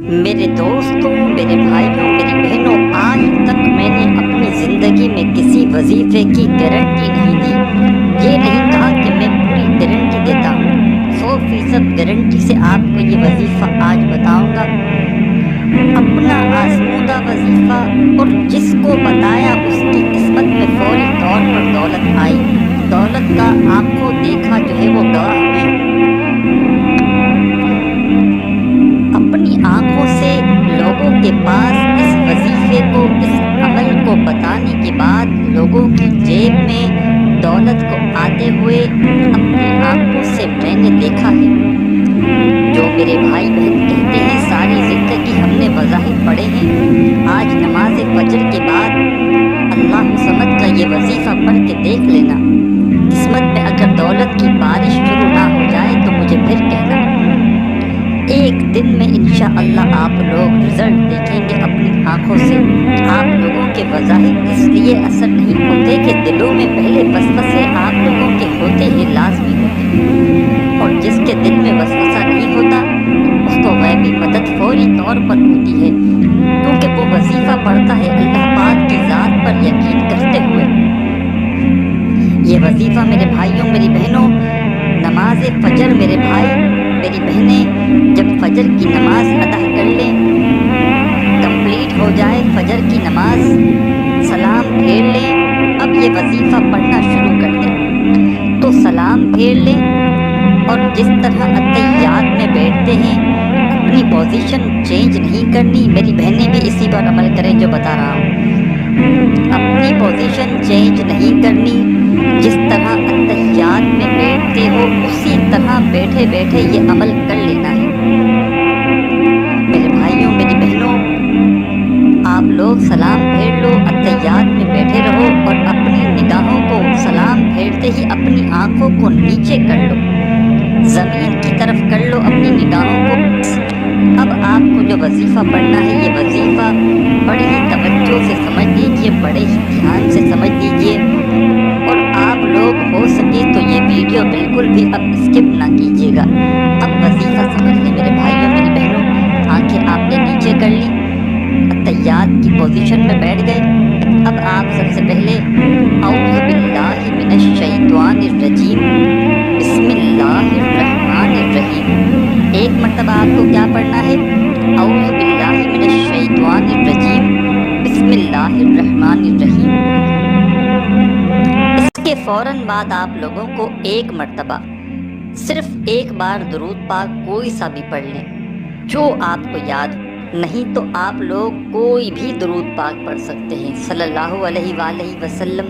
मेरे दोस्तों, मेरे भाइयों, मेरी बहनों, आज तक मैंने अपनी ज़िंदगी में किसी वजीफ़े की गारंटी नहीं दी। ये नहीं कहा कि मैं पूरी गारंटी देता हूँ। 100% गारंटी से आपको ये वजीफ़ा आज बताऊँगा। अपना आज़मूदा वजीफ़ा, और जिसको बताया उसकी किस्मत में फौरी तौर पर दौलत आई। दौलत का आंखों देखा जो है वो गवाह है। अपनी आंखों से लोगों के पास इस वजीफे को, इस अमल को बताने के बाद लोगों की जेब में दौलत को आते हुए अपनी आंखों से मैंने देखा है। जो मेरे भाई बहन कहते हैं सारी जिंदगी हमने वज़ाहिर पढ़े हैं, आज नमाज फजर के बाद अल्लाह समद का ये वजीफा पढ़ के देख लेना। किस्मत में अगर दौलत की बारिश शुरू ना हो जाए तो मुझे फिर कहना। एक दिन में इंशाअल्लाह आप लोग रिजल्ट देखेंगे अपनी आंखों से। आप लोगों के वज़ाहिर इसलिए असर नहीं होते कि दिलों में पहले वसवसे आप लोगों के होते ही लाजमी होते, और जिसके दिल में वसवसा नहीं होता उसको गैबी मदद फौरी तौर पर होती है, क्योंकि वो वजीफा पढ़ता है अल्लाह पाक की ज़ात पर यकीन करते हुए। ये वजीफा मेरे भाइयों, मेरी बहनों, नमाज फजर, मेरे भाई मेरी बहनें जब फजर की नमाज अदा कर लें, कंप्लीट हो जाए फजर की नमाज, सलाम फेर लें, अब ये वजीफ़ा पढ़ना शुरू कर दें। तो सलाम फेर लें और जिस तरह अत्तहियात में बैठते हैं अपनी पोजीशन चेंज नहीं करनी। मेरी बहनें भी इसी पर अमल करें जो बता रहा हूँ। अपनी पोजीशन चेंज नहीं करनी। जिस तरह अत्तहियात में बैठते हो उसी तरह बैठे बैठे ये अमल कर लेना है। मेरे भाइयों, मेरी बहनों, आप लोग सलाम फेर लो, अत्तहियात में बैठे रहो और अपनी निगाहों को सलाम फेरते ही अपनी आंखों को नीचे कर लो, ज़मीन की तरफ कर लो अपनी निगाहों को। अब आपको जो वजीफ़ा पढ़ना है ये वजीफ़ा बड़े ही तवज्जो से समझ लीजिए, बड़े ही ध्यान से समझ लीजिए, और आप लोग हो सके तो ये वीडियो बिल्कुल भी अब स्किप ना कीजिएगा। अब वजीफ़ा समझ लें मेरे भाइयों, मेरी बहनों, आंखें आपने नीचे कर ली, अत्तहियात की पोजीशन में बैठ गए। अब आप सबसे पहले औज़ु बिल्लाहि मिनश शैतानिर रजीम, बिस्मिल्लाहिर रहमानिर रहीम। एक मरतबा आपको क्या पढ़ना है? औज़ु बिल्लाहि मिनश शैतानिर रजीम, बिस्मिल्लाहिर रहमानिर रहीम। इसके फ़ौरन बाद आप लोगों को एक मरतबा, सिर्फ एक बार दुरूद पाक कोई सा भी पढ़ लें जो आपको याद। नहीं तो आप लोग कोई भी दुरूद पाक पढ़ सकते हैं, सल्लल्लाहु अलैहि वसल्लम।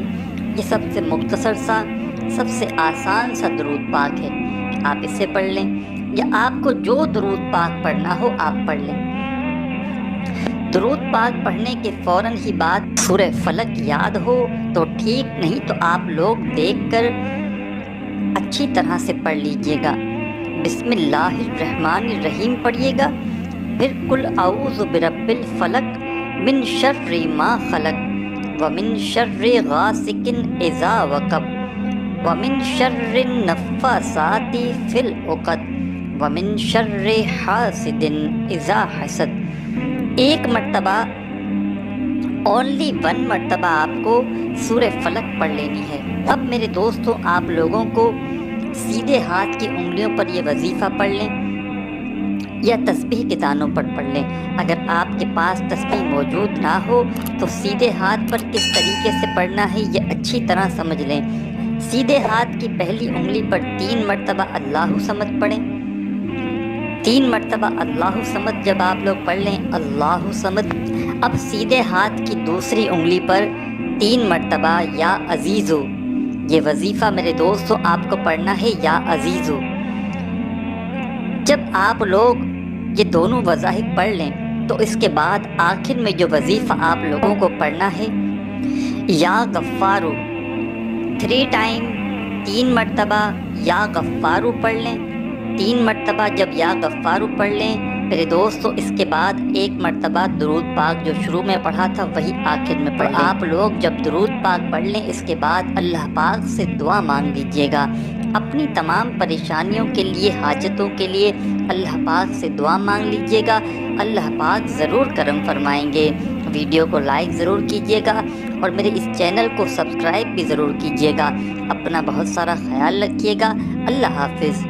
ये सबसे मुख्तसर सा, सबसे आसान सा दुरूद पाक है, आप इसे पढ़ लें, या आपको जो दुरूद पाक पढ़ना हो आप पढ़ लें। दुरूद पाक पढ़ने के फ़ौरन ही बाद सूरह फलक याद हो तो ठीक, नहीं तो आप लोग देखकर अच्छी तरह से पढ़ लीजिएगा। बिस्मिल्लाहिर रहमानिर रहीम पढ़िएगा, फिर कुल औज़ु बिरब्बिल फलक मिन शर्रि मा खलक व मिन शर्रि गासिकिन इज़ा वक़ब व मिन शर्रि नफ़्फ़ासाति फिल उक़द व मिन शर्रि हासिदिन इज़ा हसद। एक मरतबा, ओनली वन मरतबा आपको सूरह फलक पढ़ लेनी है। अब मेरे दोस्तों, आप लोगों को सीधे हाथ की उंगलियों पर ये वजीफ़ा पढ़ लें या तस्बीह के दानों पर पढ़ लें। अगर आपके पास तस्बीह मौजूद ना हो तो सीधे हाथ पर किस तरीके से पढ़ना है ये अच्छी तरह समझ लें। सीधे हाथ की पहली उंगली पर 3 मरतबा अल्लाहु समद पढ़ें। 3 मरतबा अल्लाहु समद जब आप लोग पढ़ लें, अल्लाहु समद, अब सीधे हाथ की दूसरी उंगली पर 3 मरतबा या अजीज़ो। ये वजीफ़ा मेरे दोस्तों आपको पढ़ना है या अजीज़ो। जब आप लोग ये दोनों वज़ाहिर पढ़ लें तो इसके बाद आखिर में जो वजीफ़ा आप लोगों को पढ़ना है, या गफ़्फ़ारू 3 टाइम, 3 मरतबा या गफ़्फ़ारू पढ़ लें। 3 मरतबा जब या गफ़्फ़ारू पढ़ लें मेरे दोस्तों, इसके बाद 1 मरतबा दुरूद पाक जो शुरू में पढ़ा था वही आखिर में पढ़ लें। आप लोग जब दुरूद पाक पढ़ लें इसके बाद अल्लाह पाक से दुआ मांग लीजिएगा, اپنی تمام پریشانیوں کے لیے، حاجتوں کے لیے اللہ پاک سے دعا مانگ لیجیے گا، اللہ پاک ضرور کرم فرمائیں گے۔ ویڈیو کو لائک ضرور کیجیے گا اور میرے اس چینل کو سبسکرائب بھی ضرور کیجیے گا۔ اپنا بہت سارا خیال رکھیے گا۔ اللہ حافظ۔